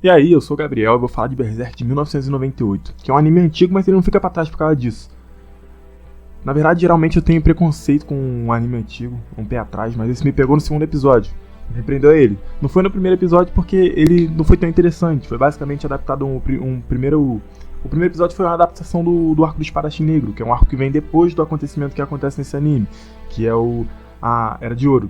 E aí, eu sou o Gabriel e vou falar de Berserk de 1998, que é um anime antigo, mas ele não fica pra trás por causa disso. Na verdade, geralmente eu tenho preconceito com um anime antigo, um pé atrás, mas esse me pegou no segundo episódio. Me repreendeu a ele. Não foi no primeiro episódio porque ele não foi tão interessante, foi basicamente adaptado um primeiro... O primeiro episódio foi uma adaptação do arco do Espadachim Negro, que é um arco que vem depois do acontecimento que acontece nesse anime, que é a Era de Ouro.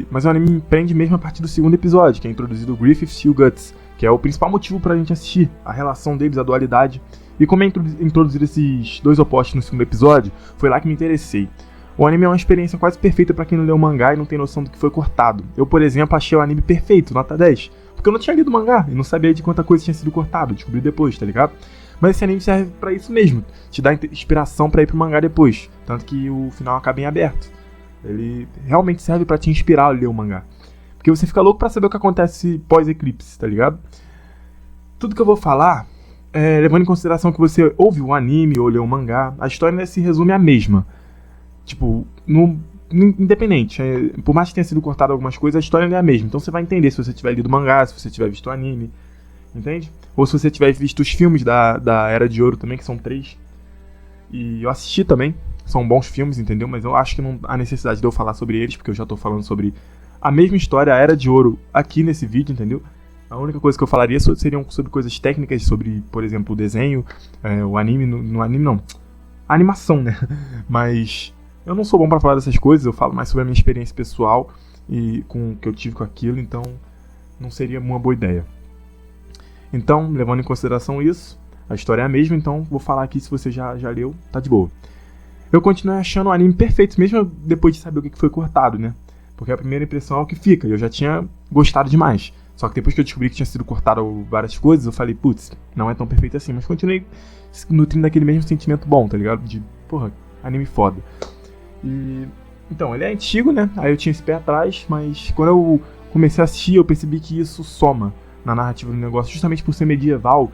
Mas o anime me prende mesmo a partir do segundo episódio, que é introduzido o Griffith e o Guts, que é o principal motivo pra gente assistir, a relação deles, a dualidade. E como é introduzido esses dois opostos no segundo episódio, foi lá que me interessei. O anime é uma experiência quase perfeita pra quem não leu o mangá e não tem noção do que foi cortado. Eu, por exemplo, achei o anime perfeito, nota 10, porque eu não tinha lido o mangá e não sabia de quanta coisa tinha sido cortado, descobri depois, tá ligado? Mas esse anime serve pra isso mesmo, te dá inspiração pra ir pro mangá depois, tanto que o final acaba em aberto. Ele realmente serve pra te inspirar a ler o mangá. Porque você fica louco pra saber o que acontece pós-eclipse, tá ligado? Tudo que eu vou falar, levando em consideração que você ouve o anime ou leu o mangá, a história se resume à mesma. Tipo, independente. Por mais que tenha sido cortado algumas coisas, a história é a mesma. Então você vai entender se você tiver lido o mangá, se você tiver visto o anime. Entende? Ou se você tiver visto os filmes da Era de Ouro também, que são 3. E eu assisti também. São bons filmes, entendeu? Mas eu acho que não há necessidade de eu falar sobre eles, porque eu já tô falando sobre a mesma história, a Era de Ouro, aqui nesse vídeo, entendeu? A única coisa que eu falaria seriam sobre coisas técnicas, sobre, por exemplo, o desenho, o anime, no anime não, a animação, né? Mas eu não sou bom pra falar dessas coisas, eu falo mais sobre a minha experiência pessoal e com o que eu tive com aquilo, então não seria uma boa ideia. Então, levando em consideração isso, a história é a mesma, então vou falar aqui, se você já leu, tá de boa. Eu continuei achando o anime perfeito, mesmo depois de saber o que foi cortado, né? Porque a primeira impressão é o que fica, e eu já tinha gostado demais. Só que depois que eu descobri que tinha sido cortado várias coisas, eu falei, putz, não é tão perfeito assim. Mas continuei nutrindo daquele mesmo sentimento bom, tá ligado? De, porra, anime foda. Então, ele é antigo, né? Aí eu tinha esse pé atrás, mas quando eu comecei a assistir, eu percebi que isso soma na narrativa do negócio. Justamente por ser medieval,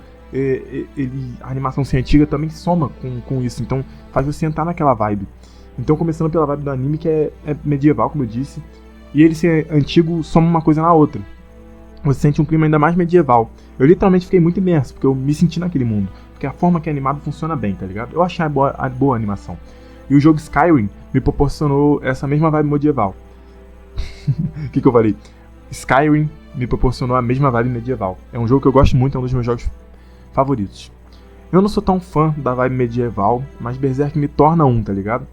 a animação ser antiga também soma com isso, então faz você entrar naquela vibe. Então, começando pela vibe do anime, que é medieval, como eu disse, e ele ser antigo soma uma coisa na outra. Você sente um clima ainda mais medieval. Eu literalmente fiquei muito imerso, porque eu me senti naquele mundo, porque a forma que é animado funciona bem, tá ligado? Eu achei a boa animação. E o jogo Skyrim me proporcionou essa mesma vibe medieval. O que eu falei? Skyrim me proporcionou a mesma vibe medieval. É um jogo que eu gosto muito, é um dos meus jogos favoritos. Eu não sou tão fã da vibe medieval, mas Berserk me torna tá ligado?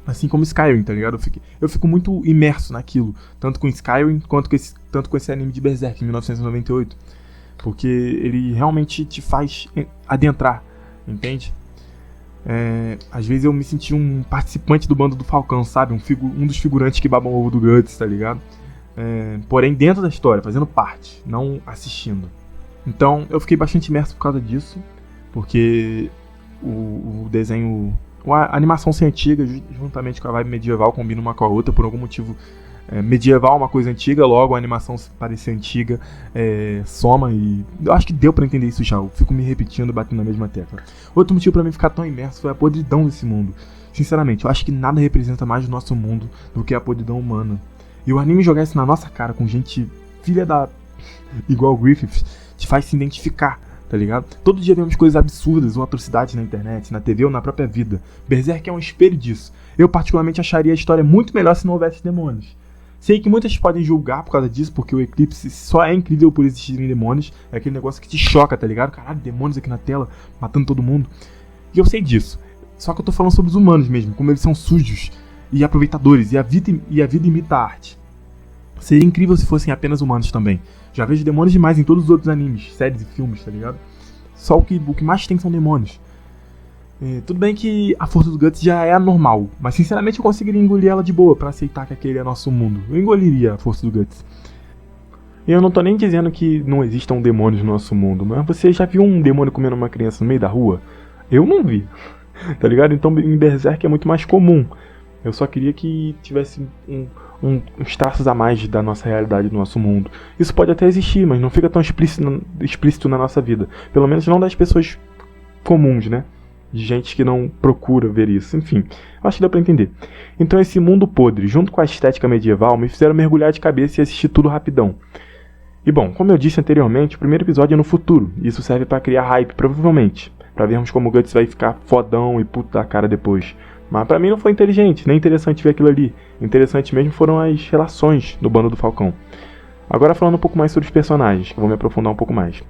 Assim como Skyrim, tá ligado? Eu fico muito imerso naquilo, tanto com Skyrim tanto com esse anime de Berserk em 1998, porque ele realmente te faz adentrar, entende? Às vezes eu me senti um participante do bando do Falcão, sabe? Um dos figurantes que babam o ovo do Guts, tá ligado? Porém dentro da história, fazendo parte, não assistindo. Então eu fiquei bastante imerso por causa disso, porque o desenho, a animação ser antiga, juntamente com a vibe medieval, combina uma com a outra, por algum motivo. Medieval é uma coisa antiga, logo a animação parecer antiga, soma, e eu acho que deu pra entender isso já, eu fico me repetindo, batendo na mesma tecla. Outro motivo pra mim ficar tão imerso foi a podridão desse mundo. Sinceramente, eu acho que nada representa mais o nosso mundo do que a podridão humana. E o anime jogar isso na nossa cara com gente filha da... igual o Griffith, te faz se identificar, tá ligado? Todo dia vemos coisas absurdas ou atrocidades na internet, na TV ou na própria vida. Berserk é um espelho disso. Eu particularmente acharia a história muito melhor se não houvesse demônios. Sei que muitas podem julgar por causa disso, porque o Eclipse só é incrível por existirem demônios. É aquele negócio que te choca, tá ligado? Caralho, demônios aqui na tela, matando todo mundo. E eu sei disso. Só que eu tô falando sobre os humanos mesmo, como eles são sujos e aproveitadores, e a vida imita a arte. Seria incrível se fossem apenas humanos também. Já vejo demônios demais em todos os outros animes, séries e filmes, tá ligado? Só o que mais tem são demônios. Tudo bem que a força do Guts já é anormal, mas sinceramente eu conseguiria engolir ela de boa pra aceitar que aquele é nosso mundo. Eu engoliria a força do Guts. E eu não tô nem dizendo que não existam demônios no nosso mundo, mas você já viu um demônio comendo uma criança no meio da rua? Eu não vi, tá ligado? Então em Berserk é muito mais comum. Eu só queria que tivesse uns traços a mais da nossa realidade do nosso mundo. Isso pode até existir, mas não fica tão explícito na nossa vida. Pelo menos não das pessoas comuns, né? De gente que não procura ver isso. Enfim, acho que dá pra entender. Então esse mundo podre, junto com a estética medieval, me fizeram mergulhar de cabeça e assistir tudo rapidão. E bom, como eu disse anteriormente, o primeiro episódio é no futuro, e isso serve pra criar hype, provavelmente, pra vermos como o Guts vai ficar fodão e puto da cara depois. Mas pra mim não foi inteligente, nem interessante ver aquilo ali. Interessante mesmo foram as relações no bando do Falcão. Agora falando um pouco mais sobre os personagens, que eu vou me aprofundar um pouco mais.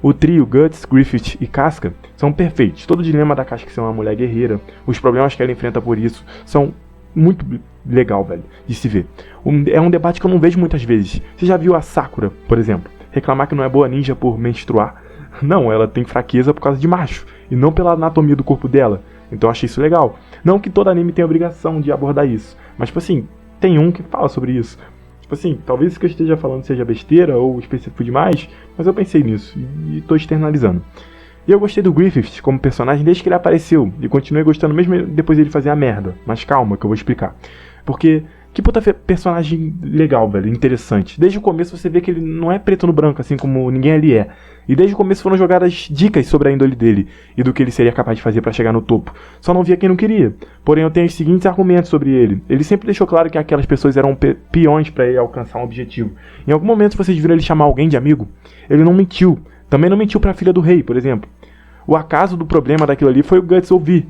O trio Guts, Griffith e Casca são perfeitos. Todo o dilema da Casca ser uma mulher guerreira, os problemas que ela enfrenta por isso, são muito legal, velho, de se ver. É um debate que eu não vejo muitas vezes. Você já viu a Sakura, por exemplo, reclamar que não é boa ninja por menstruar? Não, ela tem fraqueza por causa de macho, e não pela anatomia do corpo dela. Então eu achei isso legal. Não que todo anime tenha a obrigação de abordar isso, mas tipo assim, tem um que fala sobre isso. Tipo assim, talvez isso que eu esteja falando seja besteira ou específico demais, mas eu pensei nisso e tô externalizando. E eu gostei do Griffith como personagem desde que ele apareceu, e continuei gostando mesmo depois dele fazer a merda. Mas calma que eu vou explicar. Porque, que puta personagem legal, velho, interessante. Desde o começo você vê que ele não é preto no branco, assim como ninguém ali é. E desde o começo foram jogadas dicas sobre a índole dele, e do que ele seria capaz de fazer pra chegar no topo. Só não via quem não queria. Porém eu tenho os seguintes argumentos sobre ele. Ele sempre deixou claro que aquelas pessoas eram peões pra ele alcançar um objetivo. Em algum momento vocês viram ele chamar alguém de amigo? Ele não mentiu. Também não mentiu pra filha do rei, por exemplo. O acaso do problema daquilo ali foi o Guts ouvir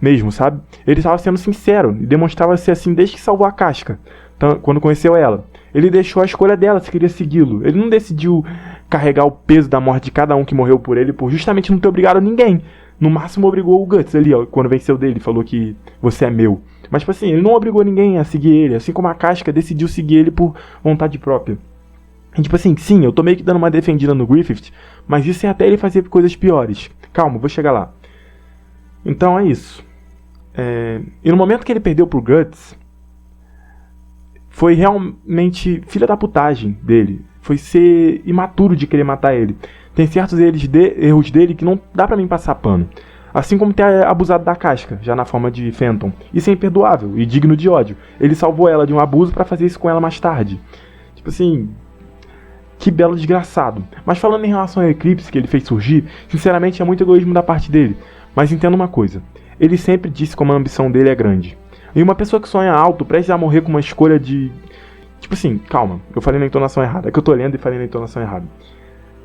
mesmo, sabe? Ele estava sendo sincero e demonstrava ser assim desde que salvou a Casca, quando conheceu ela. Ele deixou a escolha dela se queria segui-lo. Ele não decidiu carregar o peso da morte de cada um que morreu por ele por justamente não ter obrigado a ninguém. No máximo obrigou o Guts ali, ó, quando venceu dele, falou que você é meu. Mas tipo assim, ele não obrigou ninguém a seguir ele, assim como a Casca decidiu seguir ele por vontade própria. E tipo assim, sim, eu tô meio que dando uma defendida no Griffith, mas isso é até ele fazer coisas piores. Calma, vou chegar lá. Então é isso. E no momento que ele perdeu pro Guts, foi realmente filha da putagem dele. Foi ser imaturo de querer matar ele. Tem certos erros dele que não dá pra mim passar pano. Assim como ter abusado da Casca, já na forma de Phantom. Isso é imperdoável e digno de ódio. Ele salvou ela de um abuso pra fazer isso com ela mais tarde. Tipo assim, que belo desgraçado. Mas falando em relação ao Eclipse que ele fez surgir, sinceramente é muito egoísmo da parte dele. Mas entenda uma coisa, ele sempre disse como a ambição dele é grande. E uma pessoa que sonha alto, prestes a morrer com uma escolha de... Tipo assim, calma, eu falei na entonação errada, é que eu tô lendo e falei na entonação errada.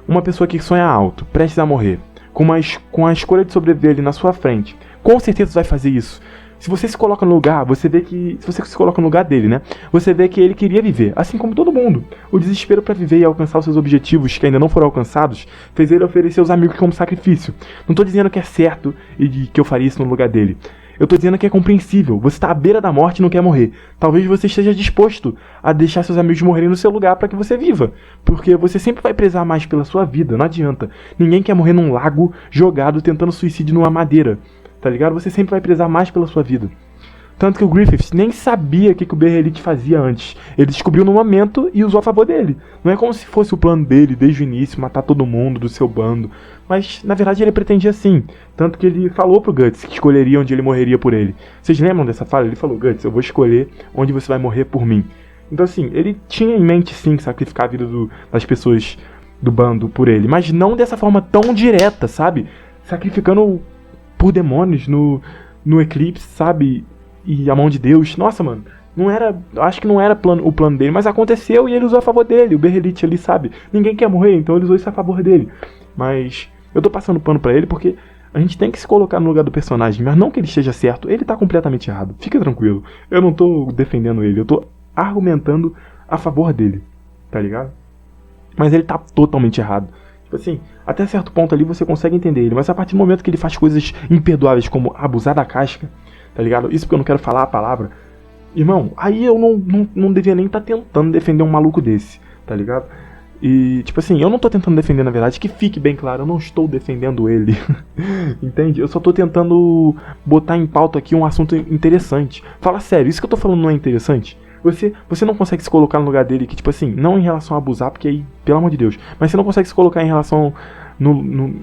Uma pessoa que sonha alto, prestes a morrer, com a escolha de sobreviver ali na sua frente, com certeza vai fazer isso. Se você se coloca no lugar, você vê que... Se você se coloca no lugar dele, né? Você vê que ele queria viver, assim como todo mundo. O desespero para viver e alcançar os seus objetivos que ainda não foram alcançados fez ele oferecer os amigos como sacrifício. Não tô dizendo que é certo e que eu faria isso no lugar dele. Eu tô dizendo que é compreensível. Você tá à beira da morte e não quer morrer. Talvez você esteja disposto a deixar seus amigos morrerem no seu lugar para que você viva. Porque você sempre vai prezar mais pela sua vida, não adianta. Ninguém quer morrer num lago jogado tentando suicídio numa madeira. Tá ligado? Você sempre vai prezar mais pela sua vida. Tanto que o Griffith nem sabia o que o Berrelite fazia antes. Ele descobriu no momento e usou a favor dele. Não é como se fosse o plano dele desde o início, matar todo mundo do seu bando. Mas, na verdade, ele pretendia sim. Tanto que ele falou pro Guts que escolheria onde ele morreria por ele. Vocês lembram dessa fala? Ele falou, Guts, eu vou escolher onde você vai morrer por mim. Então, assim, ele tinha em mente sim sacrificar a vida das pessoas do bando por ele. Mas não dessa forma tão direta, sabe? Sacrificando por demônios no Eclipse, sabe? E a mão de Deus. Nossa, mano. Não era... Acho que não era o plano dele, mas aconteceu e ele usou a favor dele. O Berrelite ali, sabe? Ninguém quer morrer, então ele usou isso a favor dele. Mas eu tô passando pano pra ele porque a gente tem que se colocar no lugar do personagem. Mas não que ele esteja certo, ele tá completamente errado. Fica tranquilo. Eu não tô defendendo ele, eu tô argumentando a favor dele. Tá ligado? Mas ele tá totalmente errado. Tipo assim, até certo ponto ali você consegue entender ele, mas a partir do momento que ele faz coisas imperdoáveis como abusar da Casca, tá ligado? Isso porque eu não quero falar a palavra. Irmão, aí eu não devia nem estar tentando defender um maluco desse, tá ligado? E, tipo assim, eu não tô tentando defender, na verdade, que fique bem claro, eu não estou defendendo ele. Entende? Eu só tô tentando botar em pauta aqui um assunto interessante. Fala sério, isso que eu tô falando não é interessante? Você não consegue se colocar no lugar dele que, tipo assim, não em relação a abusar, porque aí, pelo amor de Deus, mas você não consegue se colocar em relação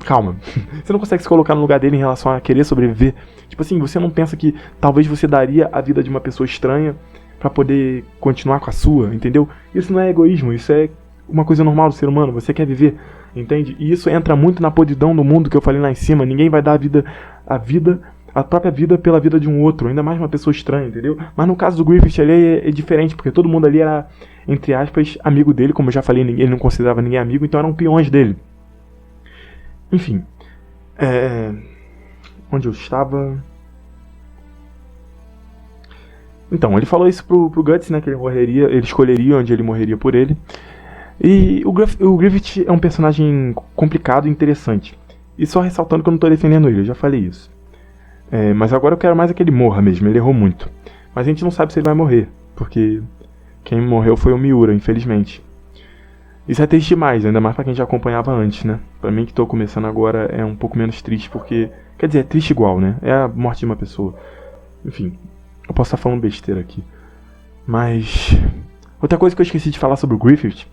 calma. Você não consegue se colocar no lugar dele em relação a querer sobreviver. Tipo assim, você não pensa que talvez você daria a vida de uma pessoa estranha pra poder continuar com a sua, entendeu? Isso não é egoísmo, isso é uma coisa normal do ser humano, você quer viver, entende? E isso entra muito na podridão do mundo que eu falei lá em cima, ninguém vai dar a vida a própria vida pela vida de um outro, ainda mais uma pessoa estranha, entendeu? Mas no caso do Griffith ali é diferente, porque todo mundo ali era, entre aspas, amigo dele, como eu já falei, ele não considerava ninguém amigo, então eram peões dele. Enfim, onde eu estava... Então, ele falou isso pro Guts, né, que ele escolheria onde ele morreria por ele. E o Griffith é um personagem complicado e interessante. E só ressaltando que eu não tô defendendo ele, eu já falei isso. Mas agora eu quero mais é que ele morra mesmo, ele errou muito. Mas a gente não sabe se ele vai morrer, porque quem morreu foi o Miura, infelizmente. Isso é triste demais, ainda mais pra quem já acompanhava antes, né? Pra mim que tô começando agora é um pouco menos triste, porque... Quer dizer, é triste igual, né? É a morte de uma pessoa. Enfim, eu posso estar falando besteira aqui. Mas... Outra coisa que eu esqueci de falar sobre o Griffith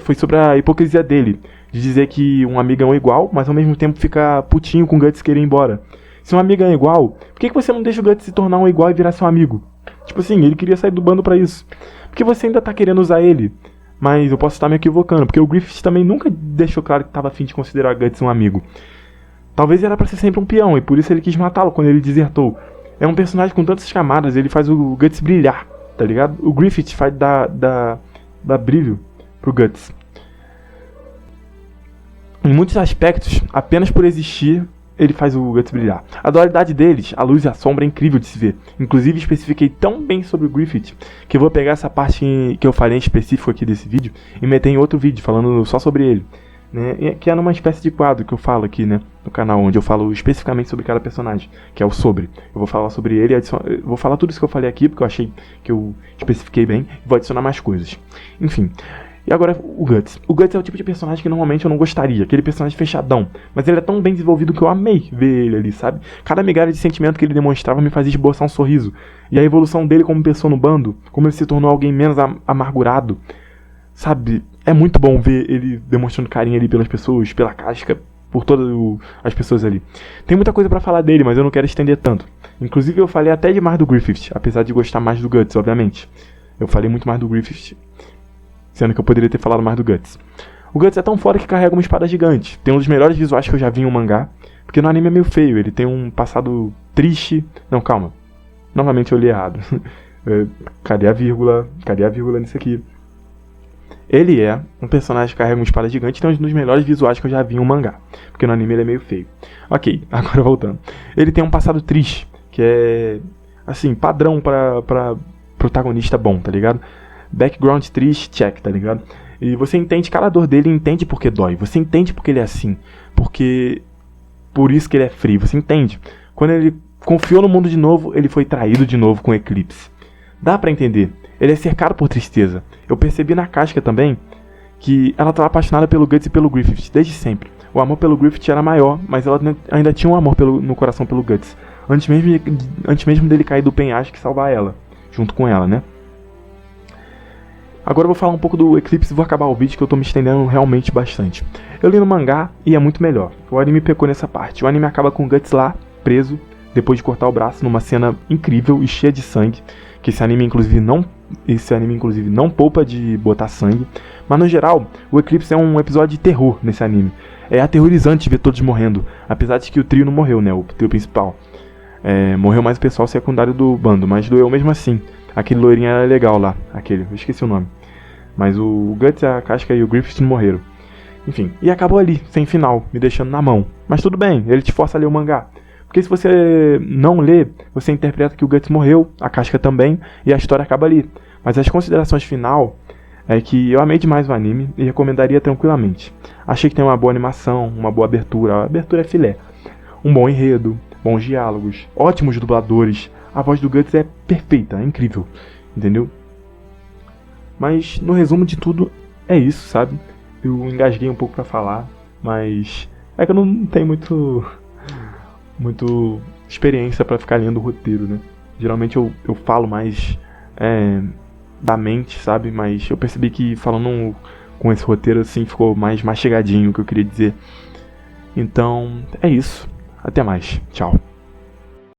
foi sobre a hipocrisia dele. De dizer que um amigo é um igual, mas ao mesmo tempo fica putinho com o Guts querer ir embora. Se um amigo é igual, por que você não deixa o Guts se tornar um igual e virar seu amigo? Tipo assim, ele queria sair do bando pra isso. Por que você ainda tá querendo usar ele? Mas eu posso estar me equivocando, porque o Griffith também nunca deixou claro que tava afim de considerar o Guts um amigo. Talvez era pra ser sempre um peão, e por isso ele quis matá-lo quando ele desertou. É um personagem com tantas camadas, ele faz o Guts brilhar, tá ligado? O Griffith faz dar brilho pro Guts. Em muitos aspectos, apenas por existir, ele faz o Guts brilhar. A dualidade deles, a luz e a sombra, é incrível de se ver. Inclusive, especifiquei tão bem sobre o Griffith que eu vou pegar essa parte que eu falei em específico aqui desse vídeo e meter em outro vídeo falando só sobre ele, né? Que é numa espécie de quadro que eu falo aqui, né, no canal, onde eu falo especificamente sobre cada personagem, que é o sobre. Eu vou falar sobre ele e vou falar tudo isso que eu falei aqui, porque eu achei que eu especifiquei bem, e vou adicionar mais coisas. Enfim... E agora o Guts. O Guts é o tipo de personagem que normalmente eu não gostaria. Aquele personagem fechadão. Mas ele é tão bem desenvolvido que eu amei ver ele ali, sabe? Cada migalha de sentimento que ele demonstrava me fazia esboçar um sorriso. E a evolução dele como pessoa no bando, como ele se tornou alguém menos amargurado, sabe? É muito bom ver ele demonstrando carinho ali pelas pessoas, pela casca, por todas as pessoas ali. Tem muita coisa pra falar dele, mas eu não quero estender tanto. Inclusive eu falei até demais do Griffith, apesar de gostar mais do Guts, obviamente. Eu falei muito mais do Griffith, sendo que eu poderia ter falado mais do Guts. O Guts é tão foda que carrega uma espada gigante. Tem um dos melhores visuais que eu já vi em um mangá. Porque no anime é meio feio. Ele tem um passado triste. Não, calma. Novamente eu li errado. Cadê a vírgula? Cadê a vírgula nisso aqui? Ele é um personagem que carrega uma espada gigante e tem um dos melhores visuais que eu já vi em um mangá. Porque no anime ele é meio feio. Ok, agora voltando. Ele tem um passado triste. Que é, assim, padrão pra protagonista bom, tá ligado? Background triste, check, tá ligado? E você entende cada dor dele, entende porque dói. Você entende porque ele é assim. Porque... Por isso que ele é frio, você entende? Quando ele confiou no mundo de novo, ele foi traído de novo com o Eclipse. Dá pra entender. Ele é cercado por tristeza. Eu percebi na Casca também que ela estava apaixonada pelo Guts e pelo Griffith desde sempre. O amor pelo Griffith era maior, mas ela ainda tinha um amor no coração pelo Guts. Antes mesmo dele cair do penhasco e salvar ela. Junto com ela, né? Agora eu vou falar um pouco do Eclipse e vou acabar o vídeo, que eu tô me estendendo realmente bastante. Eu li no mangá e é muito melhor. O anime pecou nessa parte. O anime acaba com o Guts lá, preso, depois de cortar o braço, numa cena incrível e cheia de sangue. Que esse anime inclusive não poupa de botar sangue. Mas no geral, o Eclipse é um episódio de terror nesse anime. É aterrorizante ver todos morrendo. Apesar de que o trio não morreu, né? O trio principal. Morreu mais o pessoal secundário do bando, mas doeu mesmo assim. Aquele loirinho era legal lá, eu esqueci o nome. Mas o Guts, a Casca e o Griffith não morreram. Enfim, e acabou ali, sem final, me deixando na mão. Mas tudo bem, ele te força a ler o mangá. Porque se você não lê, você interpreta que o Guts morreu, a Casca também, e a história acaba ali. Mas as considerações final é que eu amei demais o anime e recomendaria tranquilamente. Achei que tem uma boa animação, uma boa abertura, a abertura é filé. Um bom enredo, bons diálogos, ótimos dubladores. A voz do Guts é perfeita, é incrível, entendeu? Mas no resumo de tudo é isso, sabe? Eu engasguei um pouco pra falar, mas é que eu não tenho muito experiência pra ficar lendo o roteiro, né? Geralmente eu falo mais da mente, sabe? Mas eu percebi que falando com esse roteiro assim ficou mais mastigadinho o que eu queria dizer. Então é isso. Até mais. Tchau.